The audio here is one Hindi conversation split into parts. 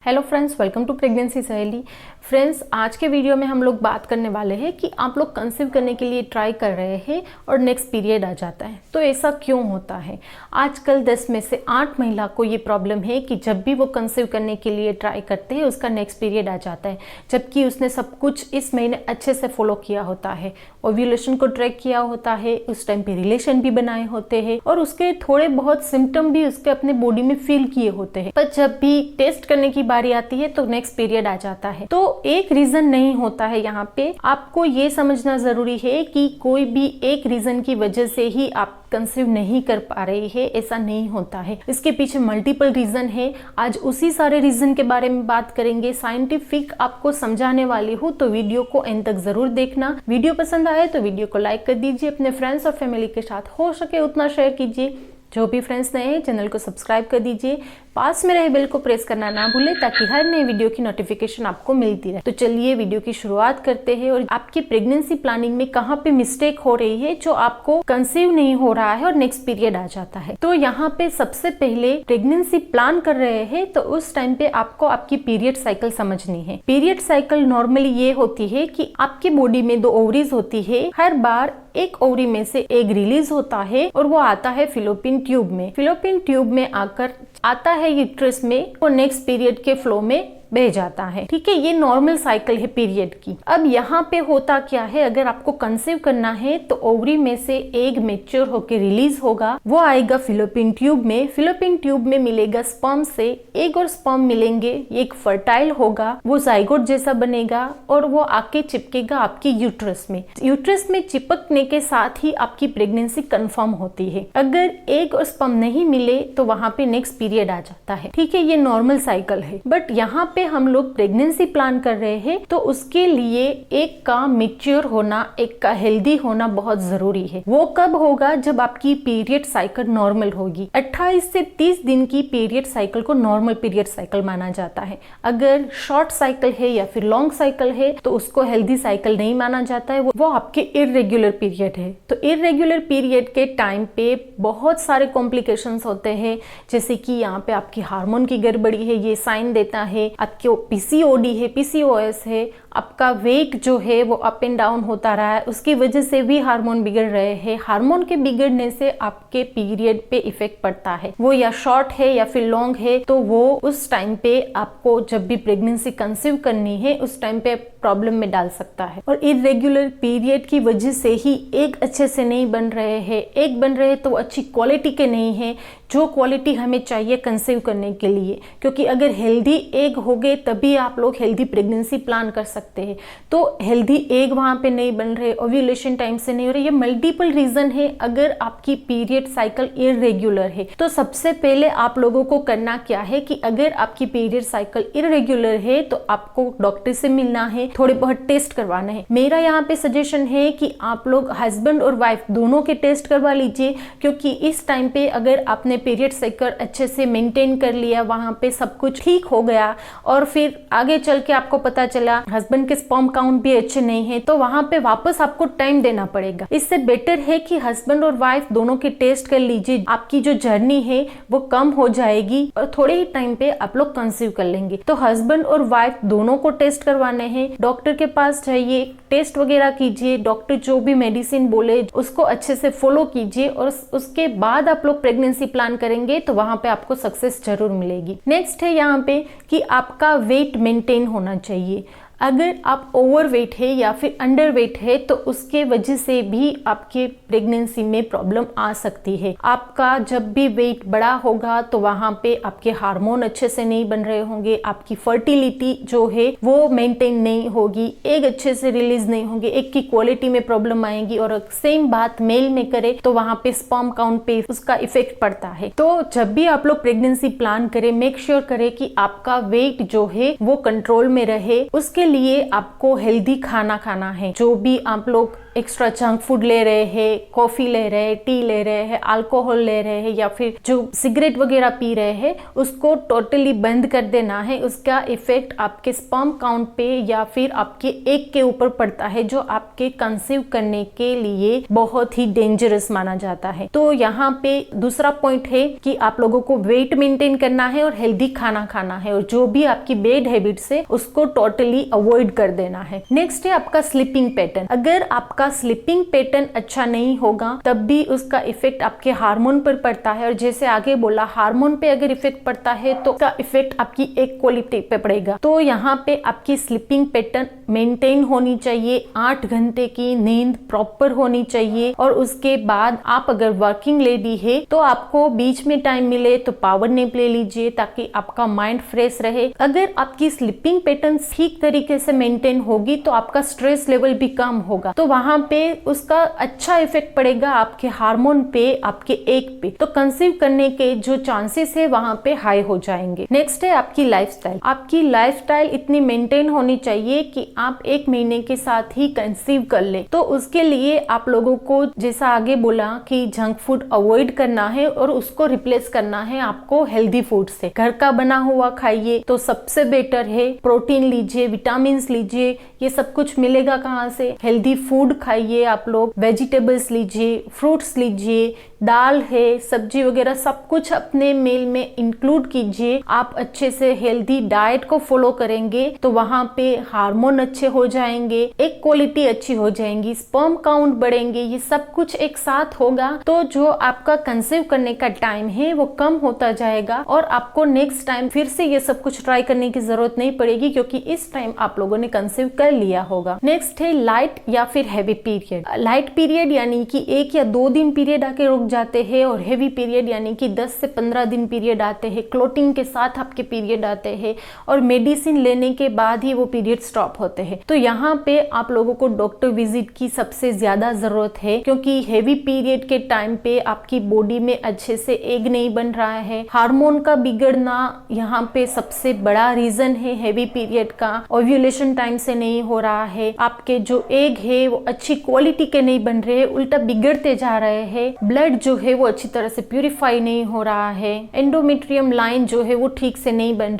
Hello friends, welcome to pregnancy Saheli. Friends, आज के वीडियो में हम लोग बात करने वाले हैं कि आप लोग कंसीव करने के लिए ट्राई कर रहे हैं और नेक्स्ट पीरियड आ जाता है, तो ऐसा क्यों होता है। आजकल 10 में से 8 महिला को ये प्रॉब्लम है कि जब भी वो कंसीव करने के लिए ट्राई करते हैं उसका नेक्स्ट पीरियड आ जाता है, जबकि उसने सब कुछ इस महीने अच्छे से फॉलो किया होता है, ओव्यूलेशन को ट्रैक किया होता है, उस टाइम पे रिलेशन भी बनाए होते हैं और उसके थोड़े बहुत सिम्टम भी उसके अपने बॉडी में फील किए होते हैं, पर जब भी टेस्ट करने की बारी आती है तो नेक्स्ट पीरियड आ जाता है। तो एक रीजन नहीं होता है। यहाँ पे आपको ये समझना जरूरी है कि कोई भी एक रीजन की वजह से ही आप कंसीव नहीं कर पा रहे हैं, ऐसा नहीं होता है। इसके पीछे मल्टीपल रीजन है। आज उसी सारे रीजन के बारे में बात करेंगे, साइंटिफिक आपको समझाने वाली हूँ, तो वीडियो को एंड तक जरूर देखना। वीडियो पसंद आए तो वीडियो को लाइक कर दीजिए, अपने फ्रेंड्स और फैमिली के साथ हो सके उतना शेयर कीजिए। जो भी फ्रेंड्स नए हैं चैनल को सब्सक्राइब कर दीजिए, पास में रहे बेल को प्रेस करना ना भूलें ताकि हर नए वीडियो की नोटिफिकेशन आपको मिलती रहे। तो चलिए वीडियो की शुरुआत करते हैं और आपकी प्रेगनेंसी प्लानिंग में कहाँ पे मिस्टेक हो रही है जो आपको कंसीव नहीं हो रहा है और नेक्स्ट पीरियड आ जाता है। तो यहाँ पे सबसे पहले प्रेगनेंसी प्लान कर रहे हैं तो उस टाइम पे आपको आपकी पीरियड साइकिल समझनी है। पीरियड साइकिल नॉर्मली ये होती है कि आपकी बॉडी में 2 ओवरीज होती है, हर बार एक ओवरी में से एग रिलीज होता है और वो आता है फिलोपियन ट्यूब में। फिलोपियन ट्यूब में आकर आता है यूट्रस में और नेक्स्ट पीरियड के फ्लो में बह जाता है। ठीक है, ये नॉर्मल साइकिल है पीरियड की। अब यहाँ पे होता क्या है, अगर आपको कंसीव करना है तो ओवरी में से एग मैच्योर होकर रिलीज होगा, वो आएगा फिलोपियन ट्यूब में। फिलोपियन ट्यूब में मिलेगा स्पर्म से, एग और स्पर्म मिलेंगे, एक फर्टाइल होगा, वो जाइगोट जैसा बनेगा और वो आके चिपकेगा आपकी यूट्रस में। यूट्रस में चिपकने के साथ ही आपकी प्रेगनेंसी कंफर्म होती है। अगर एग और स्पर्म नहीं मिले तो वहां पे नेक्स्ट पीरियड आ जाता है। ठीक है, ये नॉर्मल साइकिल है। बट यहाँ पे हम लोग प्रेगनेंसी प्लान कर रहे हैं तो उसके लिए एक का मैच्योर होना, एक का हेल्दी होना बहुत जरूरी है। वो कब होगा, जब आपकी पीरियड साइकिल नॉर्मल होगी। 28 से 30 दिन की पीरियड साइकिल को नॉर्मल पीरियड साइकिल माना जाता है। अगर शॉर्ट साइकिल है या फिर लॉन्ग साइकिल है तो उसको हेल्दी साइकिल नहीं माना जाता है, वो आपके इररेगुलर पीरियड है। तो इररेगुलर पीरियड के टाइम पे बहुत सारे कॉम्प्लिकेशंस होते हैं, जैसे कि यहाँ पे आपकी हार्मोन की गड़बड़ी है, ये साइन देता है। आपके पीसीओडी है, पीसीओएस है, आपका वेट जो है वो अप एंड डाउन होता रहा है, उसकी वजह से भी हार्मोन बिगड़ रहे हैं। हार्मोन के बिगड़ने से आपके पीरियड पे इफेक्ट पड़ता है, वो या शॉर्ट है या फिर लॉन्ग है, तो वो उस टाइम पे आपको जब भी प्रेगनेंसी कंसीव करनी है उस टाइम पे प्रॉब्लम में डाल सकता है। और इरेगुलर पीरियड की वजह से ही एग अच्छे से नहीं बन रहे हैं। एग बन रहे तो अच्छी क्वालिटी के नहीं है, जो क्वालिटी हमें चाहिए कंसीव करने के लिए, क्योंकि अगर हेल्दी एग हो गए तभी आप लोग हेल्दी प्रेगनेंसी प्लान कर सकते हैं। तो हेल्दी एग वहां पे नहीं बन रहे, ओव्यूलेशन टाइम से नहीं हो रही, ये मल्टीपल रीजन है। अगर आपकी पीरियड साइकिल इरेगुलर है तो सबसे पहले आप लोगों को करना क्या है कि अगर आपकी पीरियड साइकिल इरेगुलर है तो आपको डॉक्टर से मिलना है, थोड़े बहुत टेस्ट करवाना है। मेरा यहाँ पे सजेशन है कि आप लोग हस्बैंड और वाइफ दोनों के टेस्ट करवा लीजिए, क्योंकि इस टाइम पे अगर आपने पीरियड साइकिल अच्छे से मेंटेन कर लिया, वहां पे सब कुछ ठीक हो गया और फिर आगे चल के आपको पता चला हस्बैंड के स्पर्म काउंट भी अच्छे नहीं है, तो वहां पे वापस आपको टाइम देना पड़ेगा। इससे बेटर है कि हस्बैंड और वाइफ दोनों के टेस्ट कर लीजिए, आपकी जो जर्नी है वो कम हो जाएगी और थोड़े ही टाइम पे आप लोग कंसीव कर लेंगे। तो हस्बैंड और वाइफ दोनों को टेस्ट करवाने हैं, डॉक्टर के पास जाइए, टेस्ट वगैरह कीजिए, डॉक्टर जो भी मेडिसिन बोले उसको अच्छे से फॉलो कीजिए और उसके बाद आप लोग प्रेगनेंसी प्लान करेंगे तो वहां पे आपको सक्सेस जरूर मिलेगी। नेक्स्ट है यहाँ पे कि आपका वेट मेंटेन होना चाहिए। अगर आप ओवरवेट है या फिर अंडरवेट है तो उसके वजह से भी आपके प्रेगनेंसी में प्रॉब्लम आ सकती है। आपका जब भी वेट बड़ा होगा तो वहां पे आपके हार्मोन अच्छे से नहीं बन रहे होंगे, आपकी फर्टिलिटी जो है वो मेंटेन नहीं होगी, एग अच्छे से रिलीज नहीं होंगे, एग की क्वालिटी में प्रॉब्लम आएगी। और सेम बात मेल में करे तो वहां पे स्पर्म काउंट पे उसका इफेक्ट पड़ता है। तो जब भी आप लोग प्रेगनेंसी प्लान करें, मेक श्योर करें कि आपका वेट जो है वो कंट्रोल में रहे। उसके लिए आपको हेल्दी खाना खाना है। जो भी आप लोग एक्स्ट्रा जंक फूड ले रहे हैं, कॉफी ले रहे हैं, टी ले रहे हैं, अल्कोहल ले रहे हैं या फिर जो सिगरेट वगैरह पी रहे हैं, उसको टोटली बंद कर देना है। उसका इफेक्ट आपके स्पर्म काउंट पे या फिर आपके एग के ऊपर पड़ता है, जो आपके कंसीव करने के लिए बहुत ही डेंजरस माना जाता है। तो यहाँ पे दूसरा पॉइंट है कि आप लोगों को वेट मेंटेन करना है और हेल्दी खाना खाना है, और जो भी आपकी बैड हैबिट्स है उसको टोटली अवॉइड कर देना है। नेक्स्ट है आपका स्लीपिंग पैटर्न। अगर आपका स्लीपिंग पैटर्न अच्छा नहीं होगा तब भी उसका इफेक्ट आपके हार्मोन पर पड़ता है, और जैसे आगे बोला, हार्मोन पे अगर इफेक्ट पड़ता है तो उसका इफेक्ट आपकी एग क्वालिटी पे पड़ेगा। तो यहाँ पे आपकी स्लीपिंग पैटर्न मेंटेन होनी चाहिए, 8 घंटे की नींद प्रॉपर होनी चाहिए। और उसके बाद आप अगर वर्किंग लेडी है तो आपको बीच में टाइम मिले तो पावर नैप ले लीजिए, ताकि आपका माइंड फ्रेश रहे। अगर आपकी स्लीपिंग पैटर्न ठीक तरीके से मेंटेन होगी तो आपका स्ट्रेस लेवल भी कम होगा, तो वहां पे उसका अच्छा इफेक्ट पड़ेगा आपके हार्मोन पे, आपके एग पे। तो कंसीव करने के जो चांसेस है वहां पे हाई हो जाएंगे। नेक्स्ट है आपकी लाइफस्टाइल। आपकी लाइफस्टाइल इतनी मेंटेन होनी चाहिए कि आप 1 महीने के साथ ही कंसीव कर ले। तो उसके लिए आप लोगों को, जैसा आगे बोला, कि जंक फूड अवॉइड करना है और उसको रिप्लेस करना है आपको हेल्दी फूड से। घर का बना हुआ खाइए तो सबसे बेटर है। प्रोटीन लीजिए, विटामिन लीजिए, ये सब कुछ मिलेगा कहाँ से? हेल्दी फूड खाइए आप लोग, वेजिटेबल्स लीजिए, फ्रूट्स लीजिए, दाल है, सब्जी वगैरह सब कुछ अपने मील में इंक्लूड कीजिए। आप अच्छे से हेल्दी डाइट को फॉलो करेंगे तो वहां पे हार्मोन अच्छे हो जाएंगे, एक क्वालिटी अच्छी हो जाएंगी, स्पर्म काउंट बढ़ेंगे, ये सब कुछ एक साथ होगा तो जो आपका कंसीव करने का टाइम है वो कम होता जाएगा, और आपको नेक्स्ट टाइम फिर से ये सब कुछ ट्राई करने की जरूरत नहीं पड़ेगी, क्योंकि इस टाइम आप लोगों ने कंसीव कर लिया होगा। नेक्स्ट है लाइट या फिर हैवी पीरियड। लाइट पीरियड यानी कि 1 या 2 दिन पीरियड आके रुक जाते हैं, और हेवी पीरियड यानी कि 10 से 15 दिन पीरियड आते हैं, क्लोटिंग के साथ आपके पीरियड आते हैं, और मेडिसिन लेने के बाद ही वो पीरियड स्टॉप होते हैं। तो यहाँ पे आप लोगों को डॉक्टर विजिट की सबसे ज्यादा जरूरत है, क्योंकि हेवी पीरियड के टाइम पे आपकी बॉडी में अच्छे से एग नहीं बन रहा है। हार्मोन का बिगड़ना यहाँ पे सबसे बड़ा रीजन है हेवी पीरियड का। ओव्यूलेशन टाइम से नहीं हो रहा है, आपके जो एग है वो अच्छी क्वालिटी के नहीं बन रहे, उल्टा बिगड़ते जा रहे हैं। ब्लड जो है वो अच्छी तरह से प्यूरिफाई नहीं हो रहा है। एंडोमेट्रियम लाइन जो है वो ठीक से नहीं बन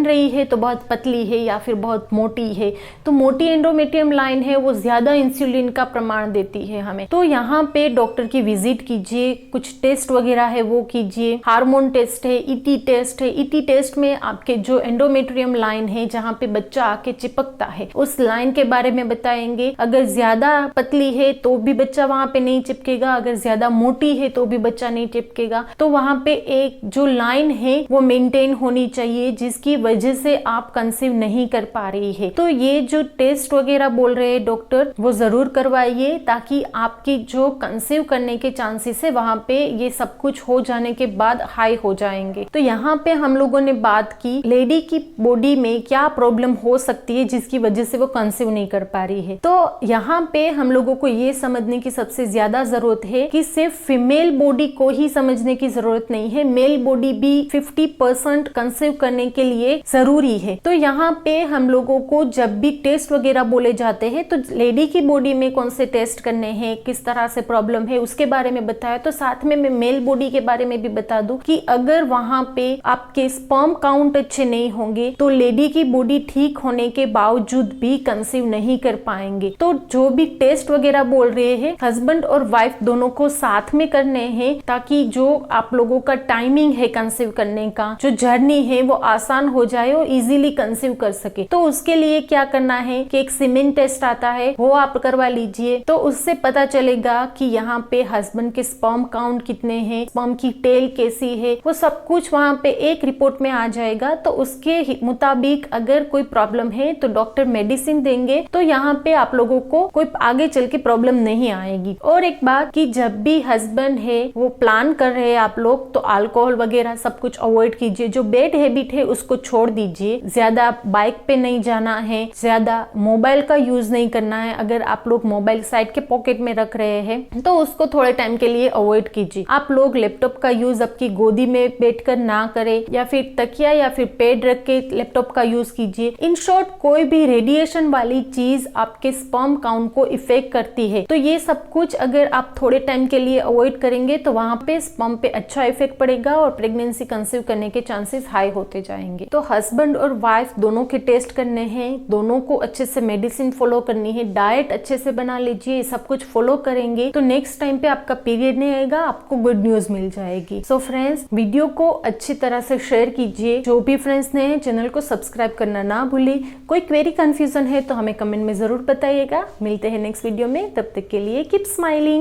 रही है तो बहुत पतली है या फिर बहुत मोटी है। तो मोटी एंडोमेट्रियम लाइन है वो ज्यादा इंसुलिन का प्रमाण देती है हमें। तो यहाँ पे डॉक्टर की विजिट कीजिए, कुछ टेस्ट वगैरह है वो कीजिए। हार्मोन टेस्ट है, ईटी टेस्ट है। ईटी टेस्ट में आपके जो एंडोमेट्रियम लाइन है जहाँ पे बच्चा आके चिपकता है, उस लाइन के बारे में बताएंगे। अगर ज्यादा पतली है तो भी बच्चा वहां पे नहीं चिपकेगा, अगर ज्यादा मोटी है तो भी बच्चा नहीं चिपकेगा। तो वहां पे एक जो लाइन है वो मेंटेन होनी चाहिए, जिसकी वजह से आप कंसीव नहीं कर पा रही है। तो ये जो टेस्ट वगैरह बोल रहे हैं डॉक्टर, वो जरूर करवाइए, ताकि आपकी जो कंसीव करने के चांसेस है वहां पे ये सब कुछ हो जाने के बाद हाई हो जाएंगे। तो यहाँ पे हम लोगों ने बात की लेडी की बॉडी में क्या प्रॉब्लम हो सकती है जिसकी वजह से वो कंसीव नहीं कर पा रही है। तो यहाँ पे हम लोगों को ये समझने की सबसे ज्यादा जरूरत है कि सिर्फ फीमेल बॉडी को ही समझने की जरूरत नहीं है, मेल बॉडी भी 50% कंसीव करने के लिए जरूरी है। तो यहाँ पे हम लोगों को जब भी टेस्ट वगैरह बोले जाते हैं तो लेडी की बॉडी में कौन से टेस्ट करने हैं, किस तरह से प्रॉब्लम है, उसके बारे में बताया। तो साथ में मैं मेल बॉडी के बारे में भी बता दूं कि अगर वहां पे आपके स्पर्म काउंट अच्छे नहीं होंगे तो लेडी की बॉडी ठीक होने के बावजूद भी कंसीव नहीं कर पाएंगे। तो जो भी टेस्ट वगैरह बोल रहे हैं, हस्बैंड और वाइफ दोनों को साथ में करने हैं, ताकि जो आप लोगों का टाइमिंग है कंसीव करने का, जो जर्नी है वो आसान हो जाए और इजीली कंसीव कर सके। तो उसके लिए क्या करना है कि एक सीमेन टेस्ट आता है, वो आप करवा लीजिए। तो उससे पता चलेगा कि यहाँ पे हस्बैंड के स्पर्म काउंट कितने हैं, स्पर्म की टेल कैसी है, वो सब कुछ वहाँ पे एक रिपोर्ट में आ जाएगा। तो उसके मुताबिक अगर कोई प्रॉब्लम है तो डॉक्टर मेडिसिन देंगे, तो यहाँ पे आप लोगों को कोई आगे चल के प्रॉब्लम नहीं आएगी। और एक बात कि जब भी हस्बैंड हस्बैंड है वो प्लान कर रहे हैं आप लोग, तो अल्कोहल वगैरह सब कुछ अवॉइड कीजिए। जो बैड हैबिट है उसको छोड़ दीजिए। ज्यादा बाइक पे नहीं जाना है, ज्यादा मोबाइल का यूज नहीं करना है। अगर आप लोग मोबाइल साइड के पॉकेट में रख रहे हैं तो उसको थोड़े टाइम के लिए अवॉइड कीजिए। आप लोग लैपटॉप का यूज आपकी गोदी में बैठकर ना करें, या फिर तकिया या फिर पेड रख के लैपटॉप का यूज कीजिए। इन शॉर्ट, कोई भी रेडिएशन वाली चीज आपके स्पर्म काउंट को इफेक्ट करती है, तो ये सब कुछ अगर आप थोड़े टाइम के लिए अवॉइड करेंगे तो वहां पे स्पर्म पे अच्छा इफेक्ट पड़ेगा और प्रेगनेंसी कंसीव करने के चांसेस हाई होते जाएंगे। तो हस्बैंड और वाइफ दोनों के टेस्ट करने हैं, दोनों को अच्छे से मेडिसिन फॉलो करनी है, डाइट अच्छे से बना लीजिए। सब कुछ फॉलो करेंगे तो नेक्स्ट टाइम पे आपका पीरियड नहीं आएगा, आपको गुड न्यूज मिल जाएगी। सो फ्रेंड्स, वीडियो को अच्छी तरह से शेयर कीजिए। जो भी फ्रेंड्स नए हैं, चैनल को सब्सक्राइब करना ना भूलिए। कोई क्वेरी कंफ्यूजन है तो हमें कमेंट में जरूर बताइएगा। मिलते हैं नेक्स्ट वीडियो में, तब तक के लिए कीप स्माइलिंग।